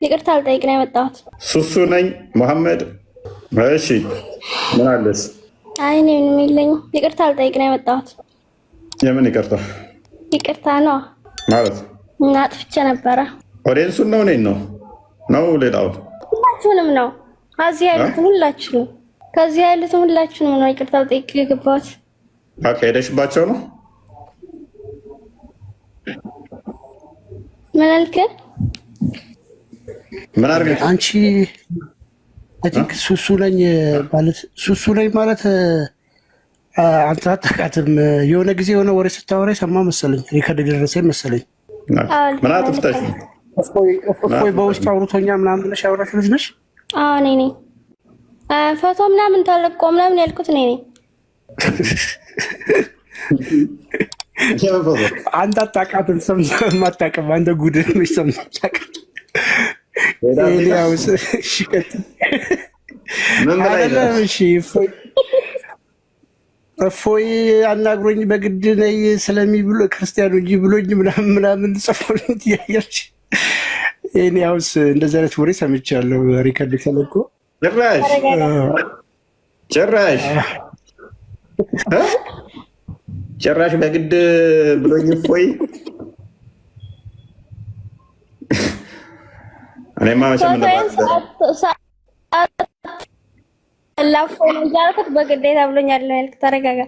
ይቅርታ ልጠይቅ ነው የመጣሁት። ሱሱ ነኝ መሐመድ። እሺ ምን አለስ? አይ እኔ ምንም የለኝም። ይቅርታ ልጠይቅ ነው የመጣሁት። የምን ይቅርታ? ይቅርታ ነው ማለት እና አጥፍቼ ነበረ። ኦዲየንሱን ነው እኔን ነው ሌላው ሁላችሁንም ነው። እዚህ ያሉትን ሁላችሁንም ከዚህ ያሉትን ሁላችሁንም ነው ይቅርታ ልጠይቅ የገባሁት። ሄደሽባቸው ነው? ምን አልክ? ምን አድርገሽ? አንቺ አይ ቲንክ ሱሱ ነኝ ማለት አንተ አታውቃትም። የሆነ ጊዜ የሆነ ወሬ ስታወራ ሰማ መሰለኝ፣ ሪከርድ ደረሰኝ መሰለኝ። ምን አጥፍተሽ? እፎይ በውስጥ አውርቶኛ ምናምን ብለሽ ያወራሽ ልጅ ነሽ? አዎ እኔ ነኝ። ፎቶ ምናምን ተለቆ ምናምን ያልኩት እኔ ነኝ። አንተ አታውቃትም፣ ሰምተህም አታውቅም። አንተ ጉድን ነሽ፣ ሰምተህ አታውቅም። ኤልያስ እሺ፣ ቀጥል። አይደለም እሺ፣ እፎይ አናግሮኝ በግድ ነይ ስለሚብሎ ክርስቲያኑ እንጂ ብሎኝ ምናምን ጽፎልኝ ያያች ኤልያስ እንደዚህ አይነት ወሬ ሰምቻለሁ። ሪከርድ ተለቆ ጭራሽ በግድ ብሎኝ እፎይ እኔማ መቼም ላፎን እንጃልኩት በግዴታ ብሎኛል ነው ያልኩት። ተረጋጋ።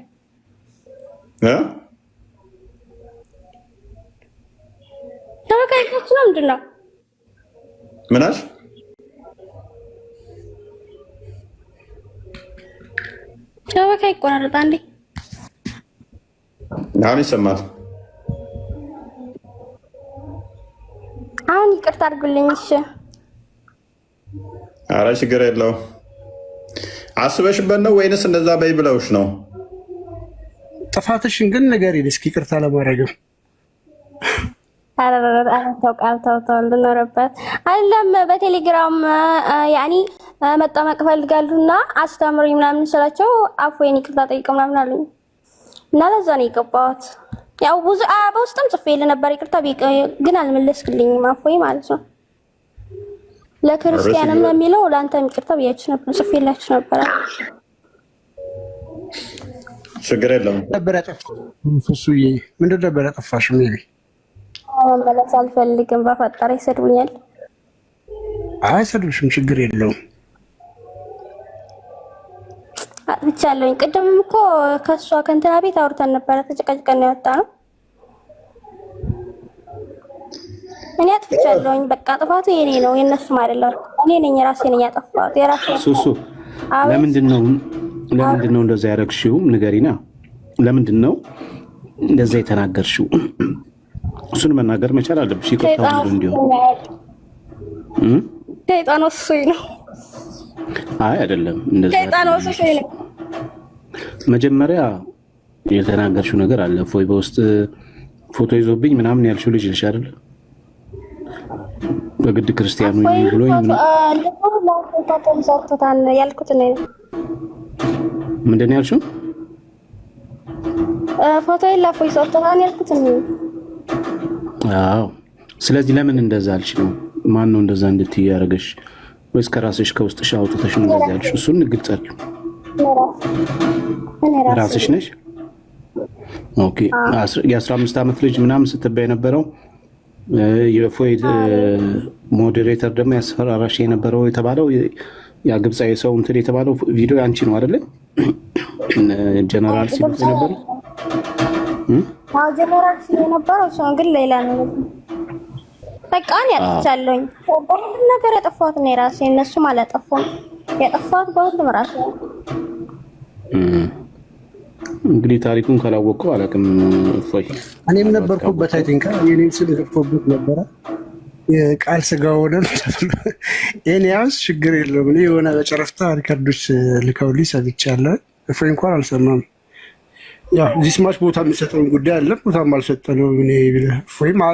ተወካይታችሁ ነው ምንድን ነው? ምን አልሽ? ተወካይ ይቆራረጣ እንዴ? አሁን ይሰማል። አሁን ይቅርታ አድርጉልኝ። እሺ ኧረ ችግር የለውም። አስበሽበት ነው ወይንስ እንደዛ በይ ብለውሽ ነው? ጥፋትሽን ግን ንገሪኝ እስኪ ይቅርታ ለማድረግም። ተው ልኖርበት አይደለም። በቴሌግራም ያኒ መጠመቅ ፈልጋሉና አስተምሩኝ ምናምን ስላቸው አፎይን ይቅርታ ጠይቅ ምናምን አሉኝ እና ለዛ ነው የገባሁት። ያው ብዙ በውስጥም ጽፌልህ ነበር ይቅርታ ግን አልመለስክልኝም። አፎይ ማለት ነው ለክርስቲያንም ነው የሚለው ለአንተም ይቅርታ ብያችሁ ነበር፣ ጽፌላችሁ ነበር። ችግር የለውም። ነበር ያጠፋው ሱሱዬ፣ ምንድን ነበር ያጠፋሽ? ሜቢ መመለስ አልፈልግም። በፈጠረ ይሰድቡኛል። አይሰድብሽም፣ ችግር የለውም። አጥፍቻለሁኝ። ቅድምም እኮ ከእሷ ከእንትና ቤት አውርተን ነበረ፣ ተጨቃጭቀን ነው የወጣ ነው። እኔ አጥፍቻለሁኝ። በቃ ጥፋቱ የኔ ነው የነሱም አይደለም። እኔ ነኝ ራሴ ነኝ ያጠፋሁት። የራሴ ሱሱ ለምንድን ነው እንደዛ ያደረግሽው? ንገሪና። ለምንድን ነው እንደዛ የተናገርሽው? እሱን መናገር መቻል አለብሽ። ይቆጣው እንዲሁ ሰይጣን ወስሶኝ ነው። አይ አይደለም፣ እንደዛ ሰይጣን ወስሶኝ ነው። መጀመሪያ የተናገርሽው ነገር አለ። ፎይ በውስጥ ፎቶ ይዞብኝ ምናምን ያልሽው ልጅ ነሽ አይደል? በግድ ክርስቲያኑ ብሎኝ ያልኩት ነው። ምንድን ነው ያልሽው? ፎቶ ላፎይ ሰጥቷን ያልኩት ነው። አዎ። ስለዚህ ለምን እንደዛ አልሽ ነው? ማን ነው እንደዛ እንድትይ ያደረገሽ? ወይስ ከራስሽ ከውስጥሽ አውጥተሽ ነው እንደዛ ያልሽ? እሱን ግልጽ አድርጊው። ራስሽ ነሽ? ኦኬ። የ15 ዓመት ልጅ ምናምን ስትባይ የነበረው የፎይ ሞዴሬተር ደግሞ ያስፈራራሽ የነበረው የተባለው ያ ግብፃዊ ሰው እንትን የተባለው ቪዲዮ ያንቺ ነው አይደለ? ጀነራል ሲል የነበረው ጀነራል ሲል የነበረው ሰው ግን ሌላ ነው። በቃ እኔ አጥፍቻለሁኝ። በሁሉም ነገር ያጠፋሁት እኔ ራሴ፣ እነሱም አላጠፋሁም። ያጠፋሁት በሁሉም ራሴ። እንግዲህ ታሪኩን ካላወቀው አላውቅም። ፎይ እኔም ነበርኩበት። አይ ቲንክ የኔን ስም ገብቶበት ነበረ። የቃል ስጋ ሆነ ኤልያስ ችግር የለውም። እኔ የሆነ በጨረፍታ ሪከርዶች ልከውልኝ ሰምቻለሁ። እፎይ እንኳን አልሰማም። ያው እዚህ ስማች ቦታ የሚሰጠውን ጉዳይ አለ፣ ቦታም አልሰጠነውም። እኔ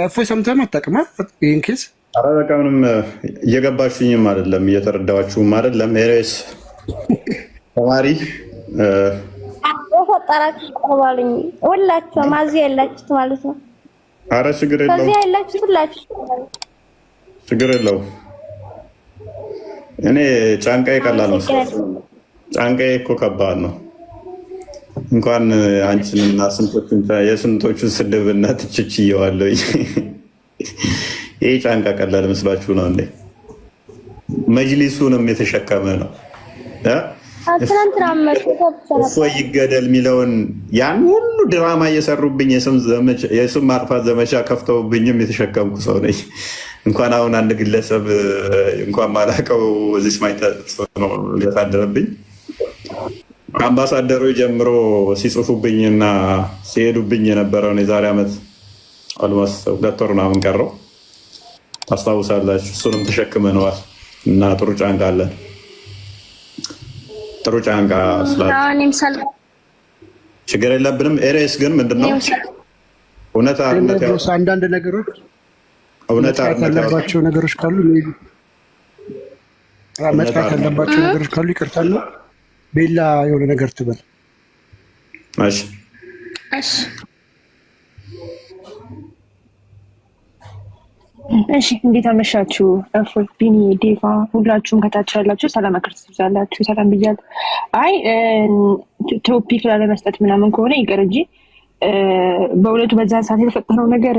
እፎይ ሰምተህም አታውቅም ይህን ኬስ? ኧረ በቃ ምንም እየገባችሁኝም አይደለም እየተረዳኋችሁም አይደለም። ኤልያስ ተማሪ ፈጠራችሁ ተባሉኝ ሁላችሁ ማዚ ያላችሁት ማለት ነው። ኧረ ችግር የለውም። ከዚህ ያላችሁት ሁላችሁ ችግር የለውም። እኔ ጫንቃዬ ቀላል ነው። ጫንቃዬ እኮ ከባድ ነው። እንኳን አንቺንና የስንቶቹን ስድብና ትችች እየዋለሁ። ይህ ጫንቃ ቀላል መስሏችሁ ነው እንዴ? መጅሊሱንም የተሸከመ ነው። እፎይ ይገደል የሚለውን ያን ሁሉ ድራማ እየሰሩብኝ የስም ማጥፋት ዘመቻ ከፍተውብኝም የተሸከምኩ ሰው ነኝ። እንኳን አሁን አንድ ግለሰብ እንኳን ማላውቀው እዚህ ስማይ ነው ሊያሳደረብኝ አምባሳደሮች ጀምሮ ሲጽፉብኝና ሲሄዱብኝ የነበረውን የዛሬ ዓመት ኦልሞስት 2 ወር ምናምን ቀረው ታስታውሳላችሁ። እሱንም ተሸክመነዋል እና ጥሩ ጫንቃ አለን። ጥሩ ጫንቃ ስላለ ችግር የለብንም። ኤሬስ ግን ምንድነው እውነታ አንዳንድ ነገሮች እውነታ ያለባቸው ነገሮች ካሉ መጥፋት ያለባቸው ነገሮች ካሉ ይቅርታና ቤላ የሆነ ነገር ትበል። እሺ እሺ እሺ እንዴት አመሻችሁ? እፎይ፣ ቢኒ፣ ዴቫ ሁላችሁም ከታች ያላችሁ ሰላም ክርስቶስ ያላችሁ ሰላም ብያለሁ። አይ ቶፒክ ላለመስጠት ምናምን ከሆነ ይቅር እንጂ በእውነቱ በዛ ሰዓት የተፈጠረው ነገር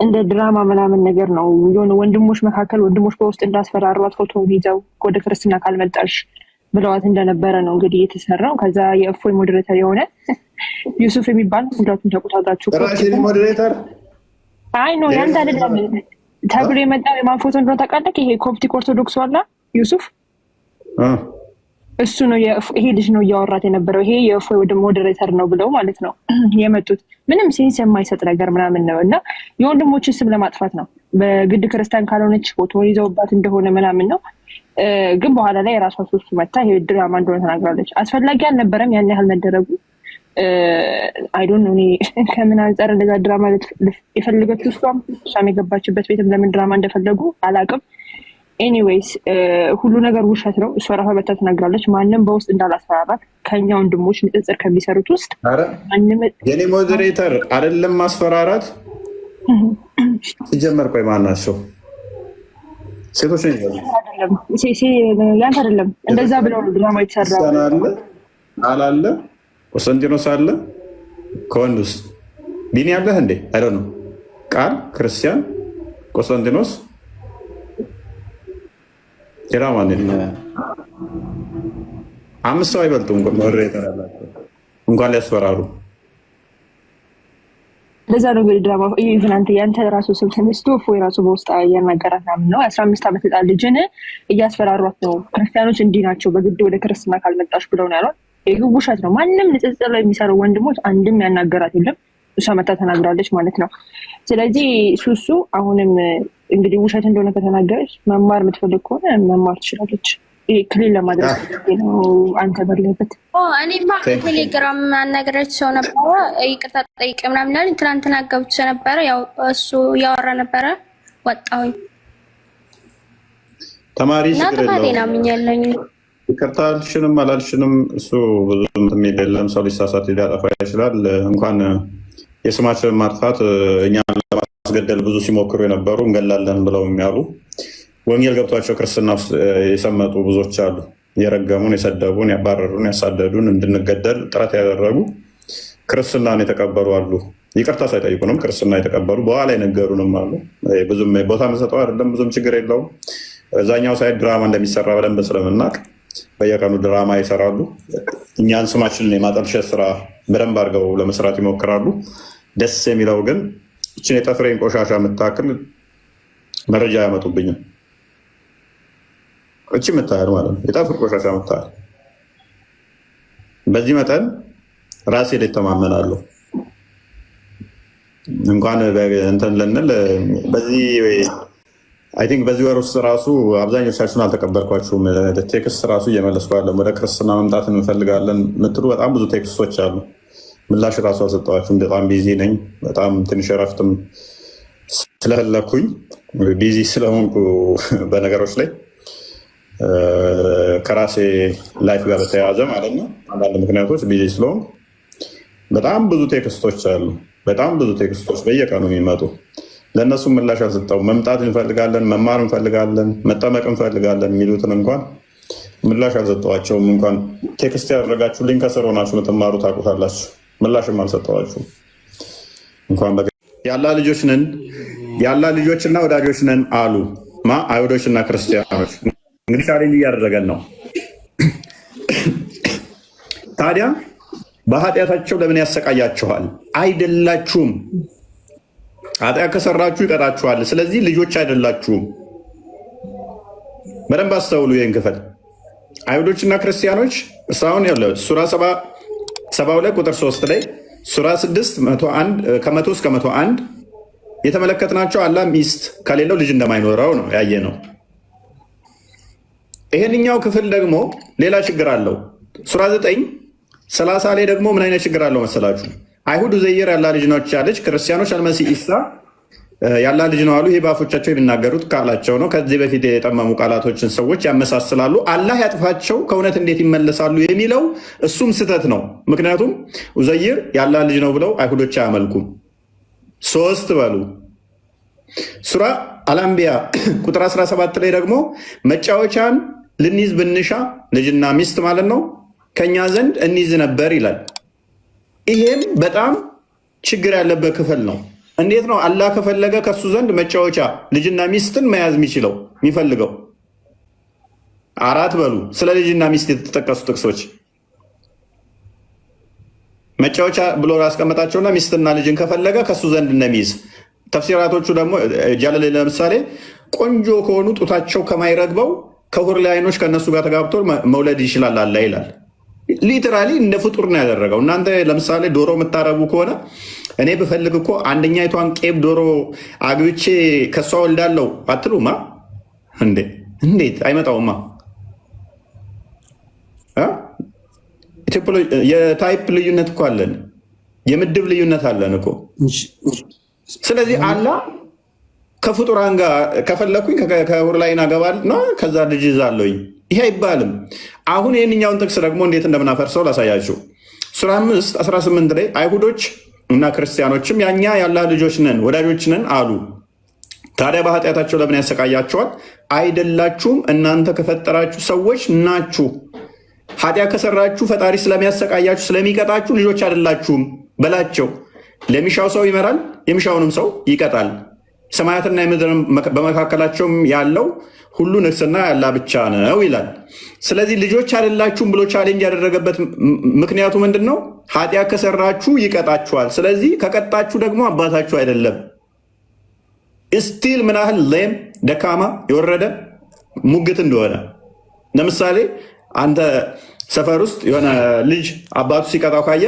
እንደ ድራማ ምናምን ነገር ነው። የሆነ ወንድሞች መካከል ወንድሞች በውስጥ እንዳስፈራሯት ፎቶውን ይዘው ወደ ክርስትና ካልመጣሽ ብለዋት እንደነበረ ነው እንግዲህ የተሰራው። ከዛ የእፎይ ሞዴሬተር የሆነ ዩሱፍ የሚባል ሁላችሁም ታውቁታላችሁ። ሞዴሬተር አይ ነው ያንተ አይደለም ተብሎ የመጣው የማን ፎቶ እንደሆነ ታውቃለህ? ይሄ ኮፕቲክ ኦርቶዶክስ ዋላ ዩሱፍ እሱ ነው። ይሄ ልጅ ነው እያወራት የነበረው። ይሄ የእፎይ ወደ ሞዴሬተር ነው ብለው ማለት ነው የመጡት። ምንም ሴንስ የማይሰጥ ነገር ምናምን ነው እና የወንድሞችን ስም ለማጥፋት ነው። በግድ ክርስቲያን ካልሆነች ፎቶ ይዘውባት እንደሆነ ምናምን ነው። ግን በኋላ ላይ የራሷ ሶስቱ መታ ይሄ ድራማ እንደሆነ ተናግራለች። አስፈላጊ አልነበረም ያን ያህል መደረጉ። አይዶን እኔ ከምን አንጻር እንደዛ ድራማ የፈለገችው እሷም የገባችበት ቤትም ለምን ድራማ እንደፈለጉ አላውቅም። ኤኒዌይስ ሁሉ ነገር ውሸት ነው። እሷ ራሷ በታ ተናግራለች። ማንም በውስጥ እንዳላስፈራራት ከኛ ወንድሞች ንጽጽር ከሚሰሩት ውስጥ የኔ ሞዴሬተር አይደለም ማስፈራራት ሲጀመር። ቆይ ማናቸው ሴቶች ነው ያንተ አይደለም እንደዛ ብለው ነው ድራማ የተሰራው አላለ ቆስጠንጢኖስ አለ ከወንድ ውስጥ ቢኒ ያለህ እንዴ? አይ ዶንት ኖ ቃል ክርስቲያን ቆስጠንጢኖስ ሌላ ማን ነው? 5 ሰው አይበልጡም። ሞዴሬተር አላቸው እንኳን ሊያስፈራሩ። ለዛ ነው እንግዲህ ድራማ ኢቭን አንተ ያንተ ራሱ ስም ተነስቶ እፎይ ራሱ በውስጥ ያናገራት ነው። 15 ዓመት ህፃን ልጅን እያስፈራሯት ነው። ክርስቲያኖች እንዲህ ናቸው በግድ ወደ ክርስትና ካልመጣሽ ብለው ነው ያሏት። ይህ ውሸት ነው። ማንም ንጽጽር ላይ የሚሰሩ ወንድሞች አንድም ያናገራት የለም። እሷ መታ ተናግራለች ማለት ነው። ስለዚህ ሱሱ አሁንም እንግዲህ ውሸት እንደሆነ ከተናገረች መማር የምትፈልግ ከሆነ መማር ትችላለች። ክሊል ለማድረግ ነው አንተ በለበት። እኔማ በቴሌግራም አናገረችው ነበረ። ይቅርታ ጠይቅ ምናምን አለኝ። ትናንትና ገብቼ ነበረ። ያው እሱ እያወራ ነበረ። ወጣሁኝ። ተማሪ ጥፋቴ ነው ምኛለኝ። ይቅርታ አልሽንም አላልሽንም እሱ ብዙም የለም። ሰው ሊሳሳት ሊያጠፋ ይችላል። እንኳን የስማችንን ማጥፋት እኛን ለማስገደል ብዙ ሲሞክሩ የነበሩ እንገላለን ብለው የሚያሉ ወንጌል ገብቷቸው ክርስትና ውስጥ የሰመጡ ብዙዎች አሉ። የረገሙን፣ የሰደቡን፣ ያባረሩን፣ ያሳደዱን እንድንገደል ጥረት ያደረጉ ክርስትናን የተቀበሉ አሉ። ይቅርታ ሳይጠይቁንም ክርስትና የተቀበሉ በኋላ የነገሩንም አሉ። ብዙም ቦታ መሰጠው አይደለም፣ ብዙም ችግር የለውም። እዛኛው ሳይድ ድራማ እንደሚሰራ በደንብ ስለምናውቅ በየቀኑ ድራማ ይሰራሉ። እኛን ስማችንን የማጠልሸት ስራ በደንብ አድርገው ለመስራት ይሞክራሉ። ደስ የሚለው ግን እችን የጠፍሬን ቆሻሻ የምታክል መረጃ ያመጡብኝም። እቺ የምታያል ማለት ነው፣ የጠፍር ቆሻሻ የምታያል። በዚህ መጠን ራሴ ላይ ተማመናለሁ። እንኳን እንትን ልንል በዚህ አይ ቲንክ በዚህ ወር ውስጥ ራሱ አብዛኞቻችሁን አልተቀበልኳችሁም። ቴክስት ራሱ እየመለስኩ ያለ ወደ ክርስትና መምጣት እንፈልጋለን የምትሉ በጣም ብዙ ቴክስቶች አሉ። ምላሽ ራሱ አልሰጠኋችሁም። በጣም ቢዚ ነኝ። በጣም ትንሽ እረፍትም ስለፈለኩኝ ቢዚ ስለሆንኩ በነገሮች ላይ ከራሴ ላይፍ ጋር በተያያዘ ማለት ነው። አንዳንድ ምክንያቶች ቢዚ ስለሆንኩ በጣም ብዙ ቴክስቶች አሉ። በጣም ብዙ ቴክስቶች በየቀኑ የሚመጡ ለእነሱ ምላሽ አልሰጠውም። መምጣት እንፈልጋለን፣ መማር እንፈልጋለን፣ መጠመቅ እንፈልጋለን የሚሉትን እንኳን ምላሽ አልሰጠዋቸውም። እንኳን ቴክስት ያደረጋችሁልኝ ከስር ሆናችሁ የምትማሩ ታውቁታላችሁ። ምላሽም አልሰጠዋችሁም። እንኳን ያላ ልጆች ነን ያላ ልጆችና ወዳጆች ነን አሉ አይሁዶችና ክርስቲያኖች። እንግዲህ ቻሌንጅ እያደረገን ነው። ታዲያ በኃጢአታቸው ለምን ያሰቃያችኋል? አይደላችሁም። ኃጢአት ከሰራችሁ ይቀጣችኋል። ስለዚህ ልጆች አይደላችሁም። በደንብ አስተውሉ ይህን ክፍል። አይሁዶችና ክርስቲያኖች እስካሁን ያለው ሱራ 72 ቁጥር 3 ላይ ሱራ 6 ከ100 እስከ 101 የተመለከትናቸው አላህ ሚስት ከሌለው ልጅ እንደማይኖረው ነው ያየ ነው። ይሄንኛው ክፍል ደግሞ ሌላ ችግር አለው። ሱራ 9 30 ላይ ደግሞ ምን አይነት ችግር አለው መሰላችሁ? አይሁድ ኡዘይር ያላ ልጅ ነው ያለች፣ ክርስቲያኖች አልመሲህ ኢሳ ያላ ልጅ ነው አሉ። ይህ በአፎቻቸው የሚናገሩት ቃላቸው ነው። ከዚህ በፊት የጠመሙ ቃላቶችን ሰዎች ያመሳስላሉ። አላህ ያጥፋቸው፣ ከእውነት እንዴት ይመለሳሉ የሚለው እሱም ስህተት ነው። ምክንያቱም ኡዘይር ያላ ልጅ ነው ብለው አይሁዶች አያመልኩም። 3 በሉ። ሱራ አልአንቢያ ቁጥር 17 ላይ ደግሞ መጫወቻን ልንይዝ ብንሻ ልጅና ሚስት ማለት ነው ከኛ ዘንድ እንይዝ ነበር ይላል። ይሄም በጣም ችግር ያለበት ክፍል ነው። እንዴት ነው አላህ ከፈለገ ከሱ ዘንድ መጫወቻ ልጅና ሚስትን መያዝ የሚችለው የሚፈልገው? 4 በሉ። ስለ ልጅና ሚስት የተጠቀሱ ጥቅሶች መጫወቻ ብሎ ያስቀመጣቸውና ሚስትና ልጅን ከፈለገ ከሱ ዘንድ እንደሚይዝ ተፍሲራቶቹ ደግሞ ጃለሌ ለምሳሌ ቆንጆ ከሆኑ ጡታቸው ከማይረግበው ከሁር ላይ አይኖች ከእነሱ ጋር ተጋብቶ መውለድ ይችላል አለ ይላል። ሊትራሊ እንደ ፍጡር ነው ያደረገው። እናንተ ለምሳሌ ዶሮ የምታረቡ ከሆነ እኔ ብፈልግ እኮ አንደኛይቷን ቄብ ዶሮ አግብቼ ከሷ ወልዳለው አትሉማ እንዴ? እንዴት አይመጣውማ? የታይፕ ልዩነት እኮ አለን፣ የምድብ ልዩነት አለን እኮ። ስለዚህ አላህ ከፍጡራን ጋር ከፈለኩኝ ከሁር ላይ ናገባል ነው ከዛ ልጅ ይዛለኝ። ይሄ አይባልም። አሁን ይህንኛውን ጥቅስ ደግሞ እንዴት እንደምናፈርሰው ላሳያችሁ። ሱራ 5 18 ላይ አይሁዶች እና ክርስቲያኖችም ያኛ ያላህ ልጆች ነን ወዳጆች ነን አሉ። ታዲያ በኃጢአታቸው ለምን ያሰቃያቸዋል? አይደላችሁም፣ እናንተ ከፈጠራችሁ ሰዎች ናችሁ። ኃጢአት ከሰራችሁ ፈጣሪ ስለሚያሰቃያችሁ ስለሚቀጣችሁ ልጆች አይደላችሁም በላቸው። ለሚሻው ሰው ይመራል፣ የሚሻውንም ሰው ይቀጣል። ሰማያትና የምድርን በመካከላቸውም ያለው ሁሉ ንግስና ያላ ብቻ ነው ይላል። ስለዚህ ልጆች አይደላችሁም ብሎ ቻሌንጅ ያደረገበት ምክንያቱ ምንድን ነው? ኃጢአት ከሰራችሁ ይቀጣችኋል። ስለዚህ ከቀጣችሁ ደግሞ አባታችሁ አይደለም። ስቲል ምን ያህል ሌም ደካማ የወረደ ሙግት እንደሆነ። ለምሳሌ አንተ ሰፈር ውስጥ የሆነ ልጅ አባቱ ሲቀጣው ካየ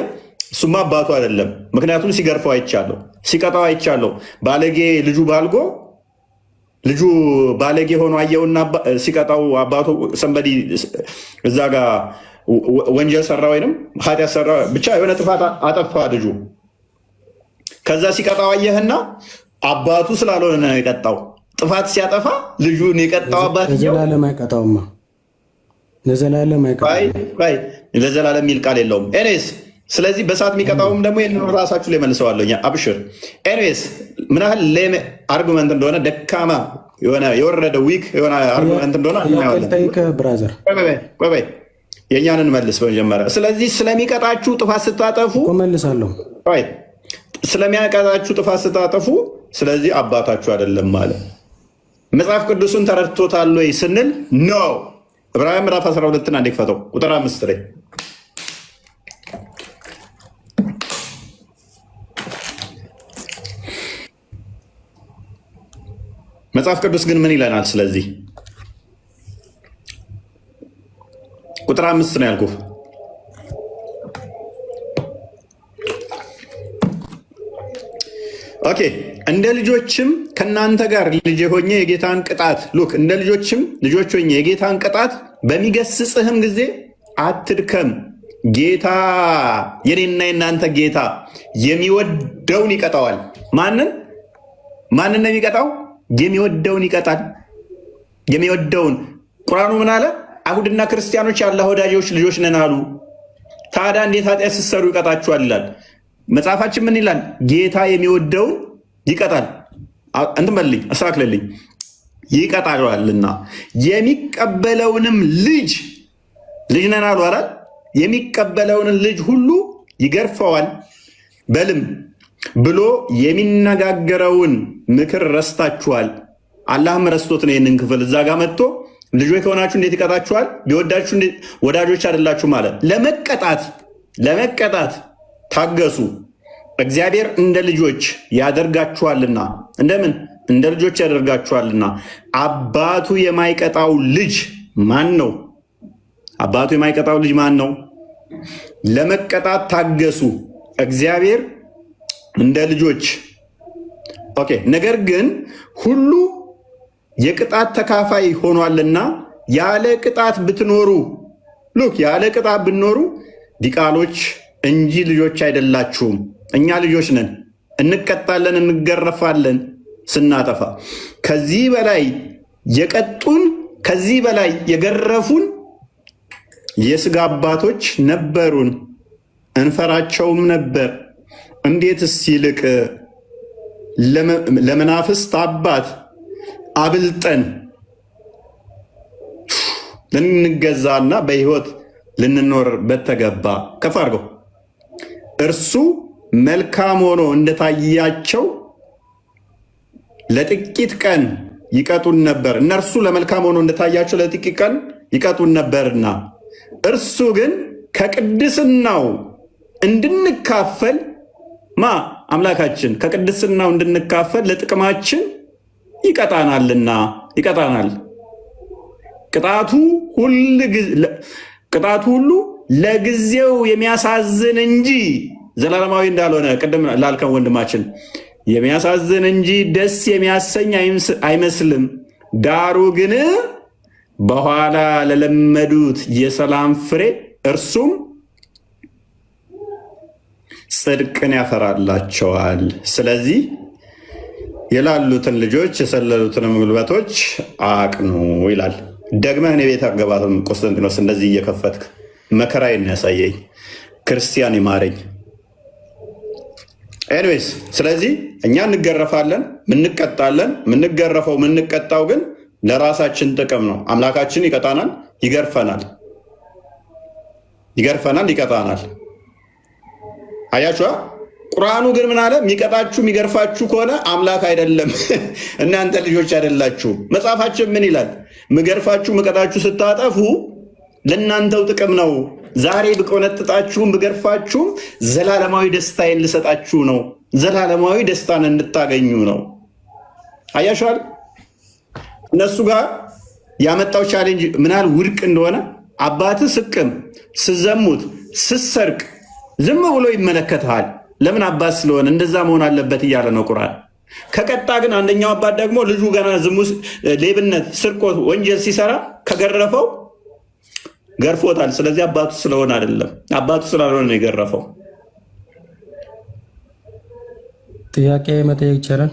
እሱማ አባቱ አይደለም። ምክንያቱም ሲገርፈው አይቻለሁ፣ ሲቀጣው አይቻለሁ። ባለጌ ልጁ ባልጎ ልጁ ባለጌ ሆኖ አየውና ሲቀጣው አባቱ ሰንበዲ እዛ ጋር ወንጀል ሰራ ወይንም ኃጢአት ሰራ፣ ብቻ የሆነ ጥፋት አጠፋ ልጁ። ከዛ ሲቀጣው አየህና አባቱ ስላልሆነ ነው የቀጣው። ጥፋት ሲያጠፋ ልጁን የቀጣው አባት ለዘላለም አይቀጣውማ። ለዘላለም አይቀጣው። ለዘላለም የሚል ቃል የለውም። ኤኒዌይስ ስለዚህ በሰዓት የሚቀጣውም ደግሞ ራሳችሁ ላይ መልሰዋለሁ። አብሽር። ኤኒዌይስ ምን ያህል ሌም አርጉመንት እንደሆነ ደካማ የሆነ የወረደ ዊክ የሆነ አርጉመንት እንደሆነ ብራዘር የእኛንን መልስ በመጀመሪያ። ስለዚህ ስለሚቀጣችሁ ጥፋት ስታጠፉ መልሳለሁ። ስለሚያቀጣችሁ ጥፋት ስታጠፉ ስለዚህ አባታችሁ አይደለም ማለት መጽሐፍ ቅዱሱን ተረድቶታል ወይ ስንል ነው። ዕብራውያን ምዕራፍ 12 አንዴ ክፈተው ቁጥር 5 ላይ መጽሐፍ ቅዱስ ግን ምን ይለናል? ስለዚህ ቁጥር 5 ነው ያልኩህ። ኦኬ እንደ ልጆችም ከእናንተ ጋር ልጅ ሆኜ የጌታን ቅጣት ሉክ እንደ ልጆችም ልጆች ሆኜ የጌታን ቅጣት በሚገስጽህም ጊዜ አትድከም። ጌታ የኔና የናንተ ጌታ የሚወደውን ይቀጣዋል። ማንን ነው የሚቀጣው? የሚወደውን ይቀጣል። የሚወደውን ቁርአኑ ምን አለ? አይሁድና ክርስቲያኖች የአላህ ወዳጆች ልጆች ነን አሉ። ታዲያ እንዴት ኃጢአት ስትሰሩ ይቀጣችኋል ይላል መጽሐፋችን። ምን ይላል? ጌታ የሚወደውን ይቀጣል። እንትን በልልኝ አስተካክልልኝ። ይቀጣዋልና የሚቀበለውንም ልጅ ነን አሉ አላል። የሚቀበለውን ልጅ ሁሉ ይገርፈዋል በልም ብሎ የሚነጋገረውን ምክር ረስታችኋል። አላህም ረስቶት ነው ይህንን ክፍል እዛ ጋር መጥቶ ልጆች ከሆናችሁ እንዴት ይቀጣችኋል? ቢወዳችሁ ወዳጆች አይደላችሁ ማለት። ለመቀጣት ታገሱ፣ እግዚአብሔር እንደ ልጆች ያደርጋችኋልና። እንደምን እንደ ልጆች ያደርጋችኋልና። አባቱ የማይቀጣው ልጅ ማን ነው? አባቱ የማይቀጣው ልጅ ማን ነው? ለመቀጣት ታገሱ፣ እግዚአብሔር እንደ ልጆች። ኦኬ። ነገር ግን ሁሉ የቅጣት ተካፋይ ሆኗልና ያለ ቅጣት ብትኖሩ፣ ያለ ቅጣት ብትኖሩ ዲቃሎች እንጂ ልጆች አይደላችሁም። እኛ ልጆች ነን፣ እንቀጣለን፣ እንገረፋለን ስናጠፋ። ከዚህ በላይ የቀጡን፣ ከዚህ በላይ የገረፉን የስጋ አባቶች ነበሩን፣ እንፈራቸውም ነበር። እንዴትስ ይልቅ ለመናፍስት አባት አብልጠን ልንገዛና በሕይወት ልንኖር በተገባ። ከፍ አድርገው። እርሱ መልካም ሆኖ እንደታያቸው ለጥቂት ቀን ይቀጡን ነበር። እነርሱ ለመልካም ሆኖ እንደታያቸው ለጥቂት ቀን ይቀጡን ነበርና እርሱ ግን ከቅድስናው እንድንካፈል አምላካችን ከቅድስናው እንድንካፈል ለጥቅማችን ይቀጣናልና ይቀጣናል። ቅጣቱ ሁሉ ለጊዜው የሚያሳዝን እንጂ ዘላለማዊ እንዳልሆነ ቅድም ላልከን ወንድማችን የሚያሳዝን እንጂ ደስ የሚያሰኝ አይመስልም። ዳሩ ግን በኋላ ለለመዱት የሰላም ፍሬ እርሱም ጽድቅን ያፈራላቸዋል። ስለዚህ የላሉትን ልጆች የሰለሉትንም ጉልበቶች አቅኑ ይላል። ደግመህ እኔ ቤት አገባትም ቆስጠንጢኖስ እንደዚህ እየከፈትክ መከራዬን ያሳየኝ፣ ክርስቲያን ይማረኝ። ኤኒዌይስ ስለዚህ እኛ እንገረፋለን፣ ምንቀጣለን። ምንገረፈው ምንቀጣው ግን ለራሳችን ጥቅም ነው። አምላካችን ይቀጣናል፣ ይገርፈናል፣ ይቀጣናል። አያችኋ? ቁርአኑ ግን ምን አለ? የሚቀጣችሁ የሚገርፋችሁ ከሆነ አምላክ አይደለም፣ እናንተ ልጆች አይደላችሁ። መጽሐፋችን ምን ይላል? ምገርፋችሁ ምቀጣችሁ ስታጠፉ ለእናንተው ጥቅም ነው። ዛሬ ብቆነጥጣችሁም ብገርፋችሁም ዘላለማዊ ደስታዬን ልሰጣችሁ ነው። ዘላለማዊ ደስታን እንድታገኙ ነው። አያችኋል? እነሱ ጋር ያመጣው ቻሌንጅ ምናል ውድቅ እንደሆነ አባትህ ስቅም፣ ስዘሙት፣ ስሰርቅ ዝም ብሎ ይመለከትሃል። ለምን? አባት ስለሆነ እንደዛ መሆን አለበት እያለ ነው ቁርአን። ከቀጣ ግን አንደኛው አባት ደግሞ ልጁ ገና ዝሙት፣ ሌብነት፣ ስርቆት፣ ወንጀል ሲሰራ ከገረፈው ገርፎታል። ስለዚህ አባቱ ስለሆነ አይደለም፣ አባቱ ስላልሆነ ነው የገረፈው። ጥያቄ መጠየቅ ይቻላል?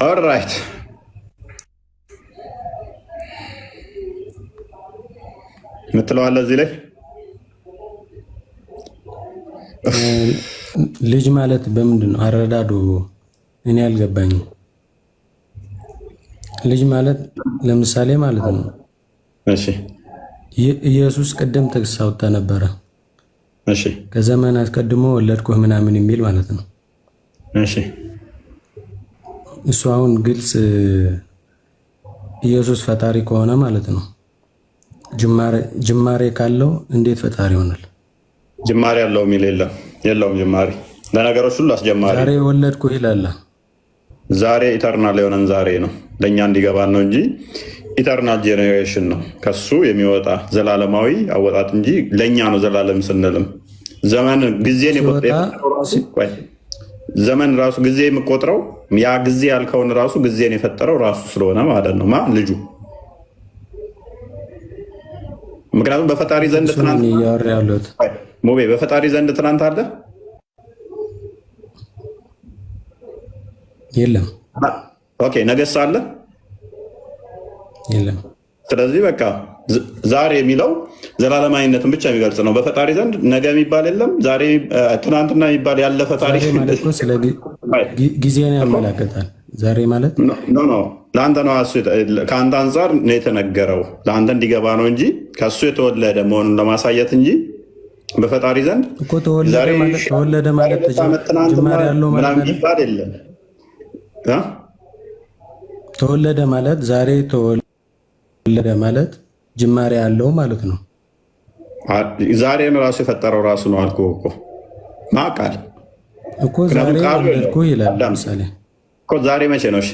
ኦልራይት። ምትለዋለ እዚህ ላይ ልጅ ማለት በምንድን ነው አረዳዱ? እኔ አልገባኝም። ልጅ ማለት ለምሳሌ ማለት ነው። እሺ ኢየሱስ ቅድም ጥቅስ አውጥታ ነበረ። እሺ ከዘመን አስቀድሞ ወለድኩህ ምናምን የሚል ማለት ነው። እሺ እሱ አሁን ግልጽ ኢየሱስ ፈጣሪ ከሆነ ማለት ነው ጅማሬ ካለው እንዴት ፈጣሪ ይሆናል? ጅማሬ ያለው የሚል የለውም። ጅማሬ ለነገሮች ሁሉ አስጀማሪ። ዛሬ ወለድኩ ይላል። ዛሬ ኢተርናል የሆነን ዛሬ ነው ለእኛ እንዲገባን ነው እንጂ ኢተርናል ጄኔሬሽን ነው ከሱ የሚወጣ ዘላለማዊ አወጣት እንጂ ለእኛ ነው ዘላለም ስንልም ዘመን ጊዜን ዘመን ራሱ ጊዜ የምቆጥረው ያ ጊዜ ያልከውን ራሱ ጊዜን የፈጠረው ራሱ ስለሆነ ማለት ነው ልጁ። ምክንያቱም በፈጣሪ ዘንድ ትናንት ሙቤ በፈጣሪ ዘንድ ትናንት አለ የለም? ኦኬ ነገስ አለ የለም? ስለዚህ በቃ ዛሬ የሚለው ዘላለማዊነትን ብቻ የሚገልጽ ነው። በፈጣሪ ዘንድ ነገ የሚባል የለም። ዛሬ ትናንትና የሚባል ያለፈ ታሪክ ጊዜን ያመላክታል። ዛሬ ማለት ኖ ለአንተ ነው። ከአንተ አንጻር ነው የተነገረው፣ ለአንተ እንዲገባ ነው እንጂ ከእሱ የተወለደ መሆኑን ለማሳየት እንጂ በፈጣሪ ዘንድ እኮ ተወለደ ማለት ጅማሬ ያለው ማለት ይባል የለም። ተወለደ ማለት ዛሬ ተወለደ ማለት ጅማሬ ያለው ማለት ነው። ዛሬን ራሱ የፈጠረው ራሱ ነው አልኩህ እኮ ማቃል እኮ ዛሬ ወለድኩ ይላል። ለምሳሌ እኮ ዛሬ መቼ ነው? እሺ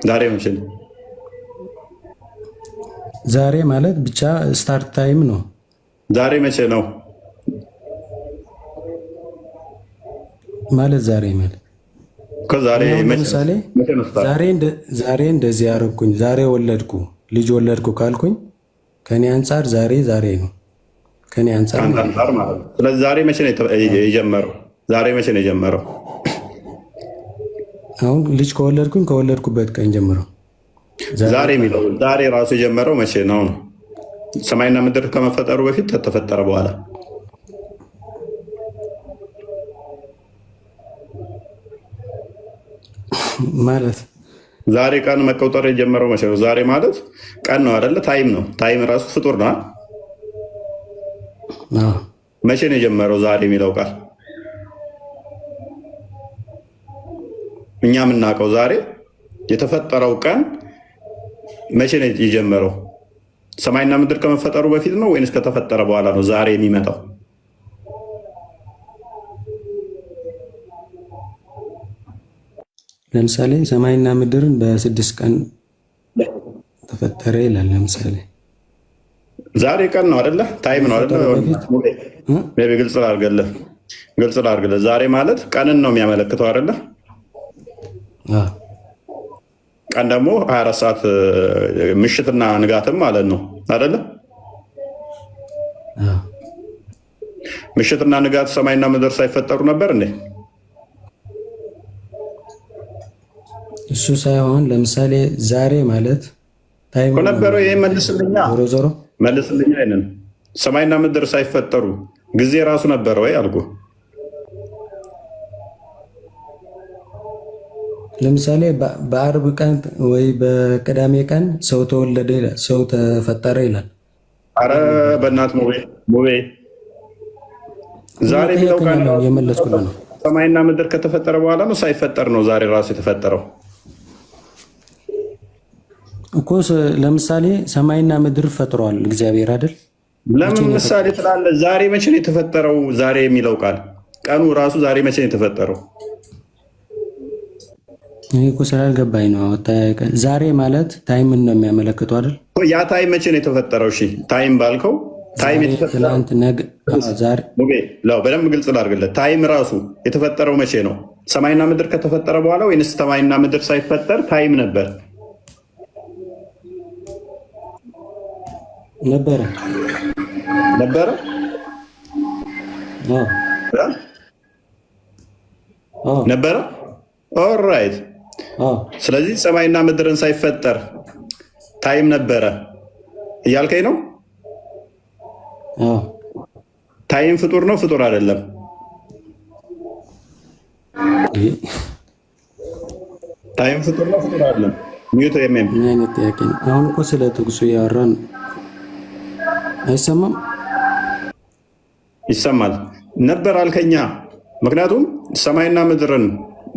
ዛሬ መቼ ነው? ዛሬ ማለት ብቻ ስታርት ታይም ነው። ዛሬ መቼ ነው ማለት? ዛሬ ማለት እኮ ዛሬ ለምሳሌ ዛሬ እንደዚህ ያደረኩኝ፣ ዛሬ ወለድኩ፣ ልጅ ወለድኩ ካልኩኝ ከኔ አንጻር ዛሬ ነው። ከኔ አንጻር ማለት ነው። ስለዚህ ዛሬ መቼ ነው የጀመረው? ዛሬ መቼ ነው የጀመረው? አሁን ልጅ ከወለድኩበት ቀን ጀምሮ ዛሬ የሚለው ዛሬ ራሱ የጀመረው መቼ ነው? ሰማይና ምድር ከመፈጠሩ በፊት ተፈጠረ በኋላ ማለት ዛሬ ቀን መቆጠር የጀመረው መቼ ነው? ዛሬ ማለት ቀን ነው አይደለ? ታይም ነው። ታይም ራሱ ፍጡር ነው። መቼ ነው የጀመረው ዛሬ የሚለው ቃል? እኛ የምናውቀው ዛሬ የተፈጠረው ቀን መቼ ነው የጀመረው? ሰማይና ምድር ከመፈጠሩ በፊት ነው ወይንስ ከተፈጠረ በኋላ ነው ዛሬ የሚመጣው? ለምሳሌ ሰማይና ምድርን በ6 ቀን ተፈጠረ ይላል። ለምሳሌ ዛሬ ቀን ነው አይደለ? ታይም ነው አይደለ? ግልጽ ላድርግልህ። ዛሬ ማለት ቀንን ነው የሚያመለክተው አይደለ? ቀን ደግሞ 24 ሰዓት ምሽትና ንጋትም ማለት ነው አይደለ? ምሽትና ንጋት ሰማይና ምድር ሳይፈጠሩ ነበር እንዴ? እሱ ሳይሆን ለምሳሌ ዛሬ ማለት ታይም ነበረው። ይሄ ዞሮ መልስልኛ። አይነን ሰማይና ምድር ሳይፈጠሩ ጊዜ ራሱ ነበረ ወይ አልኩ። ለምሳሌ በአርብ ቀን ወይ በቅዳሜ ቀን ሰው ተወለደ ይላል፣ ሰው ተፈጠረ ይላል። አረ በእናት ሙቤ ዛሬ የሚለው ቀን የመለስኩልህ ነው። ሰማይና ምድር ከተፈጠረ በኋላ ነው ሳይፈጠር ነው ዛሬ ራሱ የተፈጠረው እኮ። ለምሳሌ ሰማይና ምድር ፈጥሯል እግዚአብሔር አይደል? ለምን ምሳሌ ትላለህ? ዛሬ መቼ ነው የተፈጠረው? ዛሬ የሚለው ቃል ቀኑ ራሱ ዛሬ መቼ ነው የተፈጠረው? ይሄ እኮ ስላልገባኝ ነው። ዛሬ ማለት ታይምን ነው የሚያመለክቱ አይደል? ያ ታይም መቼ ነው የተፈጠረው? እሺ ታይም ባልከው ታይም የተፈጠረው በደንብ ግልጽ ላድርግለት። ታይም ራሱ የተፈጠረው መቼ ነው? ሰማይና ምድር ከተፈጠረ በኋላ ወይንስ ሰማይና ምድር ሳይፈጠር ታይም ነበር? ነበረ። ኦልራይት። ስለዚህ ሰማይና ምድርን ሳይፈጠር ታይም ነበረ እያልከኝ ነው? ታይም ፍጡር ነው ፍጡር አይደለም? ታይም ፍጡር ነው ፍጡር አይደለም? ምን አይነት ጥያቄ ነው? አሁን እኮ ስለ ጥቅሱ ያወራን አይሰማም? ይሰማል ነበር አልከኛ። ምክንያቱም ሰማይና ምድርን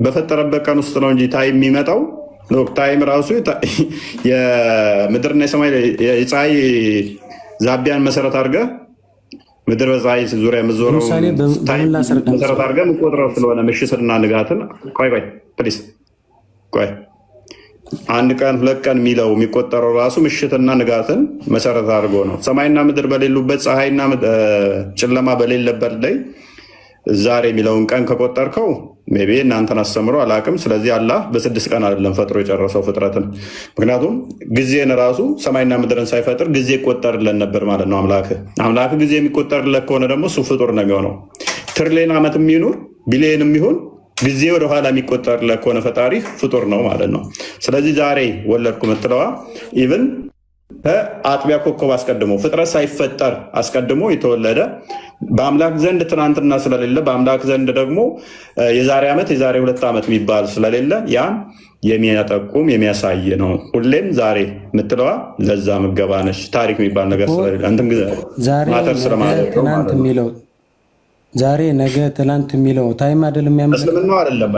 በፈጠረበት ቀን ውስጥ ነው እንጂ ታይም የሚመጣው። ታይም ራሱ የምድርና የፀሐይ ዛቢያን መሰረት አድርገህ ምድር በፀሐይ ዙሪያ የምትዞረው መሰረት አድርገህ የምትቆጥረው ስለሆነ ምሽትና ንጋትን ፕሊስ አንድ ቀን 2 ቀን የሚለው የሚቆጠረው ራሱ ምሽትና ንጋትን መሰረት አድርጎ ነው። ሰማይና ምድር በሌሉበት ፀሐይና ጨለማ በሌለበት ላይ ዛሬ የሚለውን ቀን ከቆጠርከው ሜይ ቢ እናንተን አስተምሮ አላቅም። ስለዚህ አላህ በ6 ቀን አይደለም ፈጥሮ የጨረሰው ፍጥረትን። ምክንያቱም ጊዜን ራሱ ሰማይና ምድርን ሳይፈጥር ጊዜ ይቆጠርለን ነበር ማለት ነው። አምላክ ጊዜ የሚቆጠርለት ከሆነ ደግሞ እሱ ፍጡር ነው የሚሆነው። ትሪሊየን ዓመት የሚኖር ቢሊየን የሚሆን ጊዜ ወደኋላ የሚቆጠርለት ከሆነ ፈጣሪ ፍጡር ነው ማለት ነው። ስለዚህ ዛሬ ወለድኩ የምትለዋ ኢቭን ከአጥቢያ ኮከብ አስቀድሞ ፍጥረት ሳይፈጠር አስቀድሞ የተወለደ በአምላክ ዘንድ ትናንትና ስለሌለ በአምላክ ዘንድ ደግሞ የዛሬ ዓመት የዛሬ 2 ዓመት የሚባል ስለሌለ ያን የሚያጠቁም የሚያሳይ ነው። ሁሌም ዛሬ የምትለዋ ለዛ ምገባ ነች። ታሪክ የሚባል ነገር ስለሌለ ማተር ስለማለት ነው። ዛሬ ነገ ትላንት የሚለው ታይም አይደለም። በእስልምናው አይደለም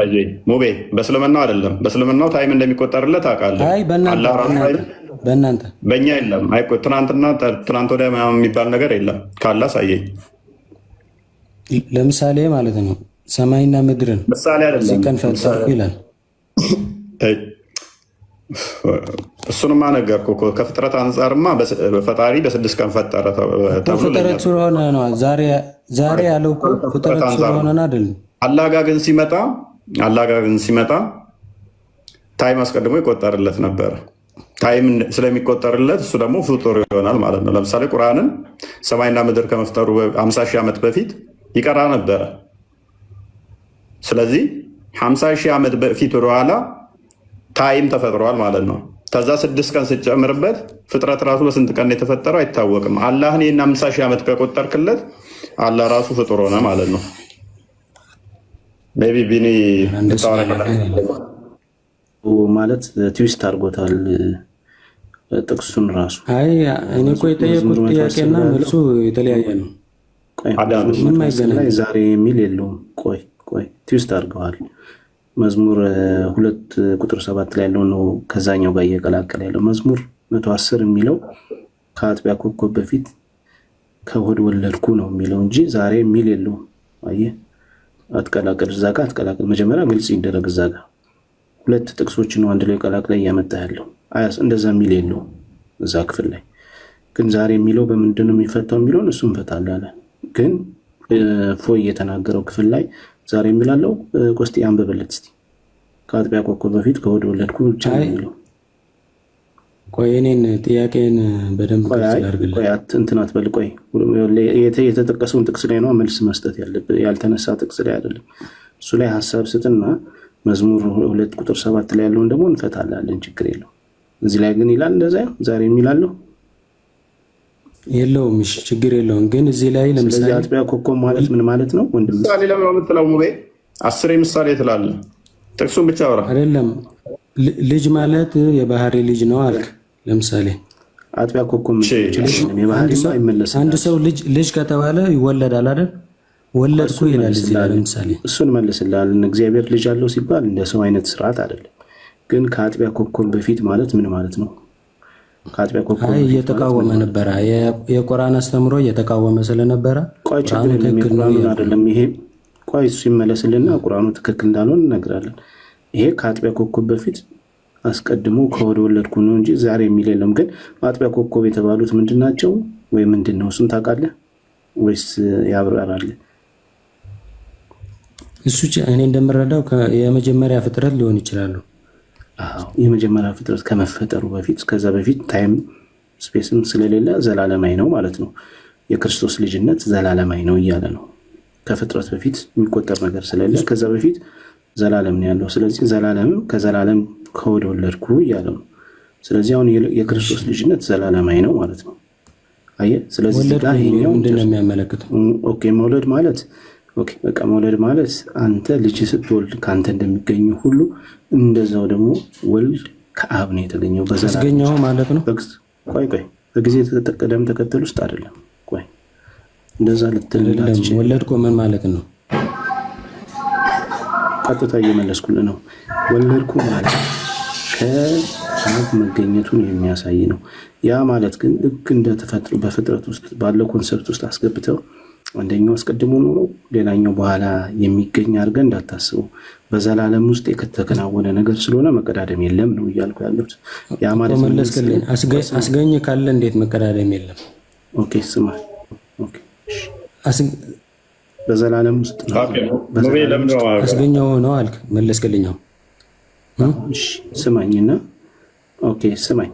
ሙቤ፣ በእስልምናው አይደለም። በእስልምናው ታይም እንደሚቆጠርለት አውቃለሁ። በእናንተ በእኛ የለም። ትናንትና ትናንት ወዲያ የሚባል ነገር የለም። ካለ አሳየኝ። ለምሳሌ ማለት ነው ሰማይና ምድርን ምሳሌ አይደለም ቀን ፈጠርኩ ይላል። እሱንማ ነገርኩህ እኮ ከፍጥረት አንጻርማ ፈጣሪ በ6 ቀን ፈጠረ ተብሎ ፍጥረት ስለሆነ ነው። ዛሬ ያለው ፍጥረት ስለሆነ አይደል? አላህ ጋር ግን ሲመጣ ታይም አስቀድሞ ይቆጠርለት ነበር። ታይም ስለሚቆጠርለት እሱ ደግሞ ፍጡር ይሆናል ማለት ነው። ለምሳሌ ቁርአንን ሰማይና ምድር ከመፍጠሩ 50 ሺህ ዓመት በፊት ይቀራ ነበረ። ስለዚህ 50 ሺህ ዓመት በፊት ወደኋላ ታይም ተፈጥሯል ማለት ነው። ከዛ 6 ቀን ስጨምርበት ፍጥረት ራሱ በስንት ቀን የተፈጠረው አይታወቅም። አላህን ይህን 50 ሺህ ዓመት ከቆጠርክለት አላህ ራሱ ፍጡር ሆነ ማለት ነው። ቢ ቢኒ ማለት ትዊስት አድርጎታል ጥቅሱን ራሱ። አይ እኔ እኮ የጠየቁት ጥያቄና መልሱ የተለያየ ነው። ዛሬ የሚል የለውም። ቆይ ትዊስት አድርገዋል። መዝሙር 2 ቁጥር 7 ላይ ያለው ነው ከዛኛው ጋር እየቀላቀለ ያለው። መዝሙር 110 የሚለው ከአጥቢያ ኮከብ በፊት ከሆድ ወለድኩ ነው የሚለው እንጂ ዛሬ የሚል የለውም። አየህ፣ አትቀላቀል፣ እዛ ጋር አትቀላቀል። መጀመሪያ ግልጽ ይደረግ። እዛ ጋር 2 ጥቅሶች ነው አንድ ላይ ቀላቅለ እያመጣ ያለው። እንደዛ የሚል የለውም እዛ ክፍል ላይ። ግን ዛሬ የሚለው በምንድን ነው የሚፈታው የሚለውን እሱ እንፈታለን። ግን ፎይ የተናገረው ክፍል ላይ ዛሬ የሚላለው ቆስቲ አንብበለት እስቲ። ከአጥቢያ ኮከብ በፊት ከሆድ ወለድኩ ብቻ ነው የሚለው። ቆይ እኔን ጥያቄን በደንብ እንትን አትበል። ቆይ የተጠቀሰውን ጥቅስ ላይ ነው መልስ መስጠት ያለብህ፣ ያልተነሳ ጥቅስ ላይ አይደለም። እሱ ላይ ሀሳብ ስጥና መዝሙር 2 ቁጥር 7 ላይ ያለውን ደግሞ እንፈታላለን። ችግር የለው። እዚህ ላይ ግን ይላል እንደዛ ዛሬ የሚላለው የለውም። እሺ ችግር የለውም። ግን እዚህ ላይ ለምሳሌ አጥቢያ ኮከብ ማለት ምን ማለት ነው? ወንድም ምሳሌ ለምን የምትለው ሙቤ 10 ምሳሌ ትላለህ? ጥቅሱን ብቻ አውራ። አይደለም ልጅ ማለት የባህሪ ልጅ ነው አልክ። ለምሳሌ አጥቢያ ኮከብ የባህሪ ነው አይመለስም። አንድ ሰው ልጅ ከተባለ ይወለዳል አይደል? ወለድኩ ይላል እዚህ ላይ ለምሳሌ። እሱን መልስልሃል። እግዚአብሔር ልጅ አለው ሲባል እንደ ሰው አይነት ስርዓት አይደለም። ግን ከአጥቢያ ኮከብ በፊት ማለት ምን ማለት ነው? ከአጥቢያ ኮከብ እየተቃወመ ነበረ። የቁርአን አስተምሮ እየተቃወመ ስለነበረ ቆይ ችግር የለም አይደለም ይሄ። ቆይ እሱ ይመለስልና ቁርአኑ ትክክል እንዳልሆነ እነግራለን። ይሄ ከአጥቢያ ኮከብ በፊት አስቀድሞ ከሆድ ወለድኩ ነው እንጂ ዛሬ የሚል የለም። ግን አጥቢያ ኮከብ የተባሉት ምንድን ናቸው ወይ ምንድን ነው? እሱን ታውቃለህ ወይስ ያብራራል? እሱ እኔ እንደምረዳው የመጀመሪያ ፍጥረት ሊሆን ይችላሉ። የመጀመሪያ ፍጥረት ከመፈጠሩ በፊት ከዛ በፊት ታይም ስፔስም ስለሌለ ዘላለማዊ ነው ማለት ነው። የክርስቶስ ልጅነት ዘላለማዊ ነው እያለ ነው። ከፍጥረት በፊት የሚቆጠር ነገር ስለሌለ ከዛ በፊት ዘላለም ነው ያለው። ስለዚህ ዘላለምም ከዘላለም ከሆድ ወለድኩ እያለ ነው። ስለዚህ አሁን የክርስቶስ ልጅነት ዘላለማዊ ነው ማለት ነው። አየህ፣ ስለዚህ ምንድን ነው የሚያመለክተው? ኦኬ መውለድ ማለት በቃ መውለድ ማለት አንተ ልጅ ስትወልድ ከአንተ እንደሚገኘው ሁሉ እንደዛው ደግሞ ወልድ ከአብ ነው የተገኘው በዘላለም ማለት ነው። ቆይ በጊዜ ቅደም ተከተል ውስጥ አይደለም። ቆይ እንደዛ ልትልላት ወለድኩ ምን ማለት ነው? ቀጥታ እየመለስኩልህ ነው። ወለድኩ ማለት ከአብ መገኘቱን የሚያሳይ ነው። ያ ማለት ግን ልክ እንደተፈጥሮ በፍጥረት ውስጥ ባለው ኮንሰፕት ውስጥ አስገብተው አንደኛው አስቀድሞ ኖሮ ሌላኛው በኋላ የሚገኝ አድርገን እንዳታስቡ። በዘላለም ውስጥ የተከናወነ ነገር ስለሆነ መቀዳደም የለም ነው እያልኩ ያሉት። ያ ማለት አስገኝ ካለ እንዴት መቀዳደም የለም? ኦኬ ስማ፣ በዘላለም ውስጥ አስገኘው ነው አልክ፣ መለስክልኛው። ስማኝና ኦኬ ስማኝ።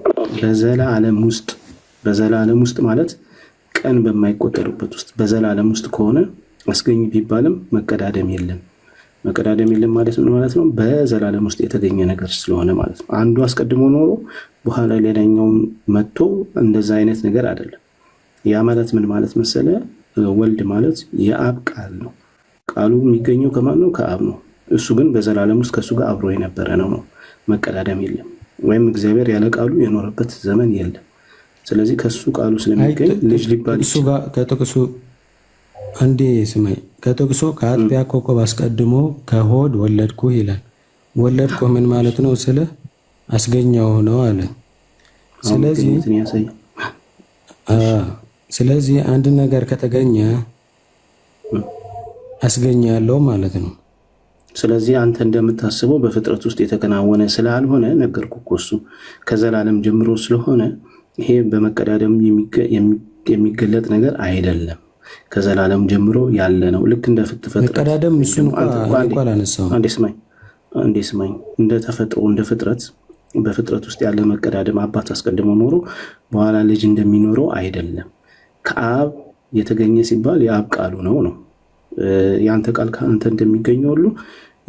በዘላለም ውስጥ ማለት ቀን በማይቆጠሩበት ውስጥ በዘላለም ውስጥ ከሆነ አስገኝ ቢባልም መቀዳደም የለም። መቀዳደም የለም ማለት ምን ማለት ነው? በዘላለም ውስጥ የተገኘ ነገር ስለሆነ ማለት ነው። አንዱ አስቀድሞ ኖሮ በኋላ ሌላኛው መጥቶ እንደዛ አይነት ነገር አይደለም። ያ ማለት ምን ማለት መሰለ? ወልድ ማለት የአብ ቃል ነው። ቃሉ የሚገኘው ከማን ነው? ከአብ ነው። እሱ ግን በዘላለም ውስጥ ከእሱ ጋር አብሮ የነበረ ነው። መቀዳደም የለም ወይም እግዚአብሔር ያለ ቃሉ የኖረበት ዘመን የለም። ስለዚህ ከሱ ቃሉ ስለሚገኝ ልጅ ሊባል እሱ ጋር ከጥቅሱ አንዴ ስማኝ፣ ከጥቅሱ ከአጥቢያ ኮከብ አስቀድሞ ከሆድ ወለድኩህ ይላል። ወለድኩህ ምን ማለት ነው? ስለ አስገኘው ነው አለ። ስለዚህ አንድ ነገር ከተገኘ አስገኘ ያለው ማለት ነው። ስለዚህ አንተ እንደምታስበው በፍጥረት ውስጥ የተከናወነ ስላልሆነ ነገርኩህ እኮ እሱ ከዘላለም ጀምሮ ስለሆነ ይሄ በመቀዳደም የሚገለጥ ነገር አይደለም። ከዘላለም ጀምሮ ያለ ነው። ልክ እንደ ፍጥረት መቀዳደም እሱን እንኳን አነሳው። አንዴ ስማኝ። እንደ ተፈጥሮ እንደ ፍጥረት በፍጥረት ውስጥ ያለ መቀዳደም አባት አስቀድሞ ኖሮ በኋላ ልጅ እንደሚኖረው አይደለም። ከአብ የተገኘ ሲባል የአብ ቃሉ ነው። የአንተ ቃል ከአንተ እንደሚገኘው ሁሉ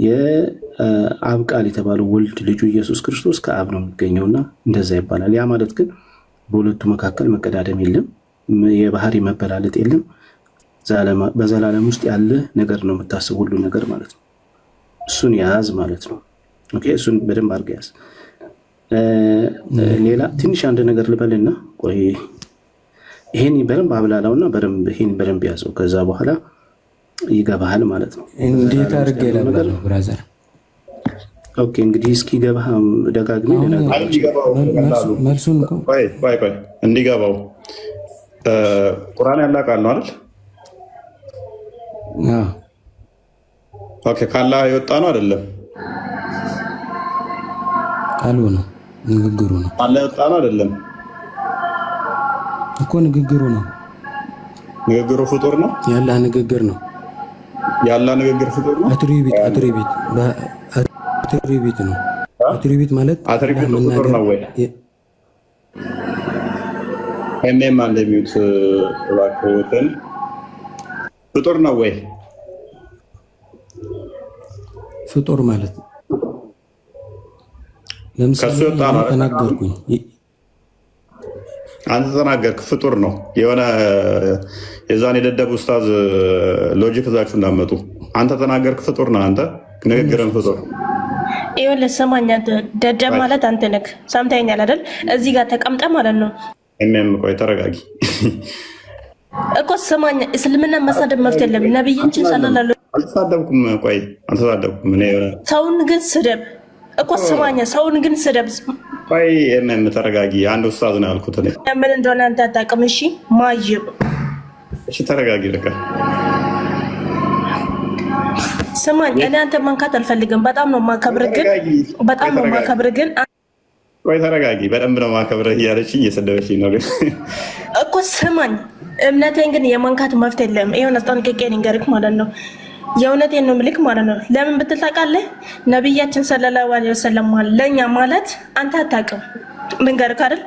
የአብ ቃል የተባለው ወልድ ልጁ ኢየሱስ ክርስቶስ ከአብ ነው የሚገኘውና እንደዛ ይባላል። ያ ማለት ግን በሁለቱ መካከል መቀዳደም የለም፣ የባህሪ መበላለጥ የለም። በዘላለም ውስጥ ያለ ነገር ነው የምታስብ ሁሉ ነገር ማለት ነው። እሱን ያዝ ማለት ነው። ኦኬ፣ እሱን በደንብ አድርገህ ያዝ። ሌላ ትንሽ አንድ ነገር ልበልና ቆይ፣ ይሄን በደንብ አብላላውና ይሄን በደንብ ያዘው። ከዛ በኋላ ይገባሃል ማለት ነው። እንዴት አድርጌ ለበለው ብራዘር? ኦኬ፣ እንግዲህ እስኪ ገባህ ደጋግሜ መልሱን እንዲገባው ቁርአን ያላቃል ነው አይደል? ኦኬ፣ ካላህ የወጣ ነው አይደለም? ቃሉ ነው፣ ንግግሩ ነው። ካላህ የወጣ ነው አይደለም እኮ ንግግሩ ነው። ንግግሩ ፍጡር ነው። ያላህ ንግግር ነው። ያላህ ንግግር ፍጡር ነው። አትሪቢት ነው። አትሪቢት ማለት አትሪቢት ፍጡር ነው ወይ? እኔም አንደሚዩት እባክዎትን ፍጡር ነው ወይ? ፍጡር ማለት ለምሳሌ ተናገርኩኝ፣ አንተ ተናገርክ፣ ፍጡር ነው። የሆነ የዛን የደደብ ኡስታዝ ሎጂክ እዛችሁ እንዳመጡ አንተ ተናገርክ፣ ፍጡር ነው። አንተ ንግግርን ፍጡር ይኸውልህ፣ ስማኝ፣ ደደብ ማለት አንተ ነህ። ሰምተኸኛል አይደል? እዚህ ጋር ተቀምጠ ማለት ነው። ቆይ ተረጋጊ እኮ ስማኝ። እስልምና መሳደብ መብት የለም። ነብያችን ሰለላሁ አልተሳደብኩም። ቆይ አልተሳደብኩም። ሰውን ግን ስደብ እኮ ስማኝ፣ ሰውን ግን ስደብ። ቆይ ተረጋጊ። አንድ ኡስታዝ ነው ያልኩት እኔ ምን እንደሆነ አንተ አታውቅም። እሺ ማይብ፣ እሺ ተረጋጊ። ለካ ስማኝ፣ እኔ አንተ መንካት አልፈልግም። በጣም ነው ማከብርህ፣ ግን ቆይ ተረጋጊ። በደንብ ነው ማከብርህ እያለችኝ እየሰደበችኝ ነው እኮ ስማኝ። እምነቴን ግን የመንካት መብት የለም። ይሄን አስጠንቅቄ ልንገርህ ማለት ነው። የእውነቴን ነው ምልክ ማለት ነው። ለምን ብትል ታውቃለህ? ነቢያችን ሰለላሁ ዐለይሂ ወሰለም ለእኛ ማለት አንተ አታውቅም። ልንገርህ አይደል?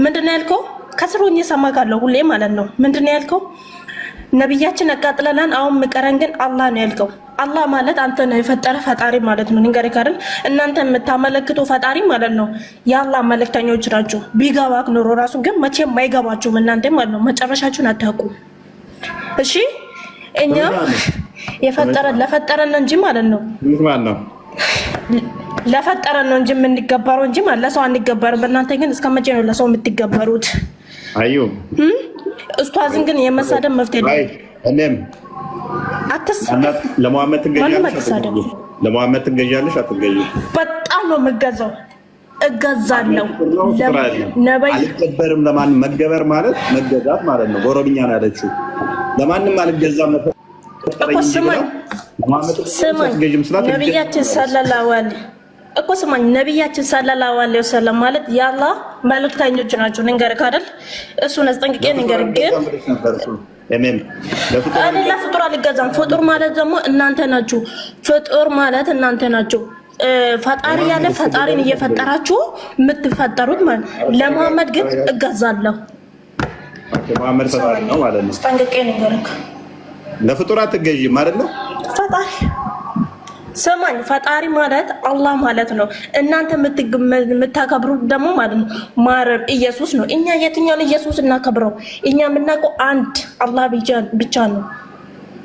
ምንድን ነው ያልከው? ከስሩ ሆኜ እሰማካለሁ ሁሌ ማለት ነው። ምንድን ነው ያልከው? ነቢያችን አቃጥለናል፣ አሁን ምቀረን ግን አላህ ነው ያልከው። አላህ ማለት አንተ ነው የፈጠረ ፈጣሪ ማለት ነው። ልንገርህ አይደል? እናንተ የምታመለክቱ ፈጣሪ ማለት ነው የአላህ መልእክተኞች ናቸው። ቢገባክ ኖሮ ራሱ ግን መቼም አይገባችሁም እናንተ ማለት ነው። መጨረሻችሁን አታውቁም። እሺ እኛ ለፈጠረን እንጂ ማለት ነው ለፈጠረን ነው እንጂ የምንገበረው እንጂ ማለት ለሰው አንገበርም። እናንተ ግን እስከ መቼ ነው ለሰው የምትገበሩት? አዩ ኡስታዝን ግን የመሳደብ መብት የለም። እኔም ለሙሐመድ ትገዣለሽ አትገዢም? በጣም ነው የምገዛው፣ እገዛለሁ። አልገበርም። ለማን መገበር ማለት መገዛት ማለት ነው። በኦሮምኛ ነው ያለችው። ለማንም አልገዛም። ነቢያችን ሰለላሁ ዐለይሂ ወሰለም ማለት የአላህ መልእክተኞች ናቸው። ንገርህ አይደል? እሱን አስጠንቅቄ ንገርህ። ግን እኔ ለፍጡር አልገዛም። ፍጡር ማለት ደግሞ እናንተ ናችሁ። ፍጡር ማለት እናንተ ናችሁ። ፈጣሪ ያለ ፈጣሪን እየፈጠራችሁ የምትፈጠሩት ማለት። ለመሐመድ ግን እገዛለሁ። መሐመድ ፈጣሪ ነው ማለት ነው። አስጠንቅቄ ንገርህ። ለፍጡር አትገዢም አይደለ? ፈጣሪ ስማኝ፣ ፈጣሪ ማለት አላህ ማለት ነው። እናንተ የምታከብሩት ደግሞ ማለት ነው ማረብ ኢየሱስ ነው። እኛ የትኛውን ኢየሱስ እናከብረው? እኛ የምናውቀው አንድ አላህ ብቻ ነው።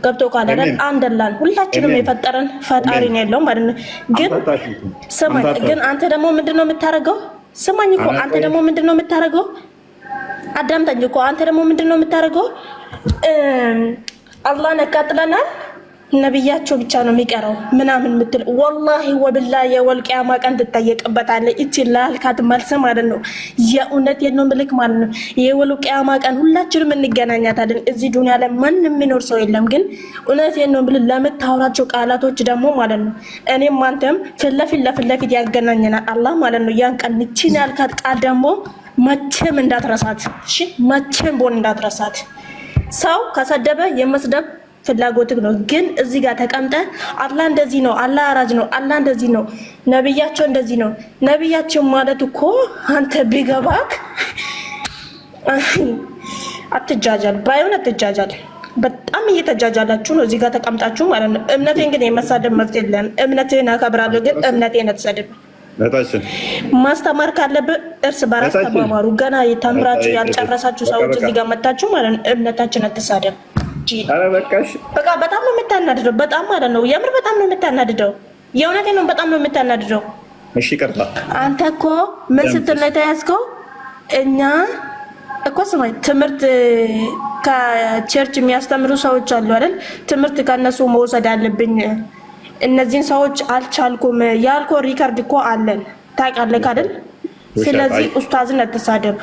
ገብቶ ካለ አንድ አላህ ሁላችንም የፈጠረን ፈጣሪ ነው ያለው ማለት ነው። ግን ስማኝ፣ ግን አንተ ደግሞ ምንድነው የምታረገው? ስማኝ እኮ አንተ ደግሞ ምንድነው የምታረገው? አዳምጠኝ እኮ አንተ ደግሞ ምንድነው የምታረገው? አላህን ያቃጥለናል፣ ነብያቸው ብቻ ነው የሚቀረው ምናምን ምትል ወላሂ ወብላሂ የወልቂያማ ቀን ትጠየቅበታለህ። እቺ ላልካት መልስ ማለት ነው። የእውነት ነው ምልክ ማለት ነው። የወልቂያማ ቀን ሁላችንም እንገናኛታለን። እዚህ ዱንያ ላይ ማንም የሚኖር ሰው የለም። ግን እውነት ነው ምል ለምታወራቸው ቃላቶች ደግሞ ማለት ነው እኔም አንተም ፊት ለፊት ያገናኘናል አላህ ማለት ነው። ያን ቀን እቺን ያልካት ቃል ደግሞ መቼም እንዳትረሳት። እሺ መቼም ቦን እንዳትረሳት። ሰው ከሰደበ የመስደብ ፍላጎትህ ነው። ግን እዚህ ጋር ተቀምጠ አላህ እንደዚህ ነው፣ አላህ አራጅ ነው፣ አላህ እንደዚህ ነው፣ ነብያቸው እንደዚህ ነው። ነብያቸው ማለት እኮ አንተ ቢገባክ አትጃጃል፣ ባይሆን አትጃጃል። በጣም እየተጃጃላችሁ ነው እዚህ ጋር ተቀምጣችሁ ማለት ነው። እምነቴን ግን የመሳደብ መብት የለም። እምነቴን አከብራለሁ፣ ግን እምነቴን አትሰድብ። ማስተማር ካለብህ እርስ በራስ ተማማሩ። ገና የተምራችሁ ያልጨረሳችሁ ሰዎች እዚህ ጋር መታችሁ ማለት ነው። እምነታችን አትሳደብ። በቃ በጣም ነው የምታናድደው። በጣም ማለት ነው የምር በጣም ነው የምታናድደው። የእውነቴን ነው በጣም ነው የምታናድደው። እሺ ቀርታ አንተ እኮ ምን ስትል ነው የተያዝከው? እኛ እኮ ስማኝ፣ ትምህርት ከቸርች የሚያስተምሩ ሰዎች አሉ አይደል? ትምህርት ከነሱ መውሰድ አለብኝ። እነዚህን ሰዎች አልቻልኩም ያልኮ ሪከርድ እኮ አለን ታውቃለህ አይደል? ስለዚህ ኡስታዝን አትሳደብ።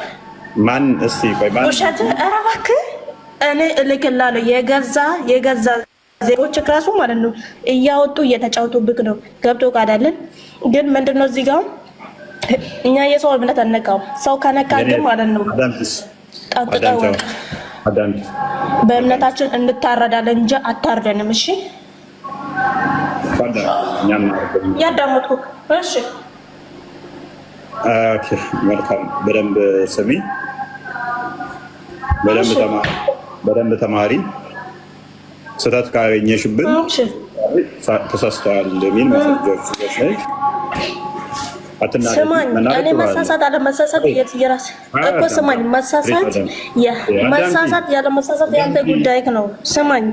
ማን እስቲ ቆይ ማን ውሸት ኧረ እባክህ እኔ እልክልሃለሁ። የገዛ ዜጎች ራሱ ማለት ነው እያወጡ እየተጫወቱብክ ነው። ገብቶ ካዳለን ግን ምንድነው እዚህ ጋር እኛ የሰው እምነት አንነካም። ሰው ከነካ ግን ማለት ነው ጠንቅቀው በእምነታችን እንታረዳለን እንጂ አታርደንም። እሺ ያዳመጥኩ። እሺ ኦኬ መልካም። በደንብ ስሚ፣ በደንብ ተማሪ። ስህተት ካገኘሽብን ተሳስተዋል የሚል ማስረጃዎች ስማኝ። እኔ መሳሳት አለመሳሳት የራስ እኮ ስማኝ። መሳሳት ያለ መሳሳት ያንተ ጉዳይ ነው። ስማኝ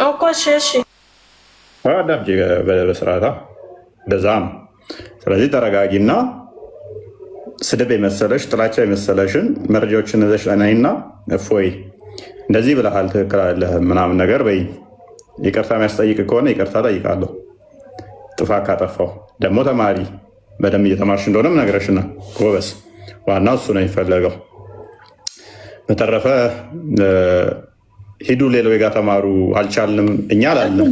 እኮ እሺ አዳምጪ በስርዓት እንደዛ ነው። ስለዚህ ተረጋጊና ስድብ የመሰለሽ ጥላቻ የመሰለሽን መረጃዎችን ይዘሽ ነይና እፎይ እንደዚህ ብለሃል ትክክል አይደለህም ምናምን ነገር በይ። ይቅርታ የሚያስጠይቅ ከሆነ ይቅርታ ጠይቃለሁ። ጥፋት ካጠፋው ደግሞ ተማሪ በደንብ እየተማርሽ እንደሆነም ነግረሽና ጎበስ። ዋናው እሱ ነው የሚፈለገው። በተረፈ ሂዱ ሌላው ጋር ተማሩ። አልቻልንም እኛ አላለም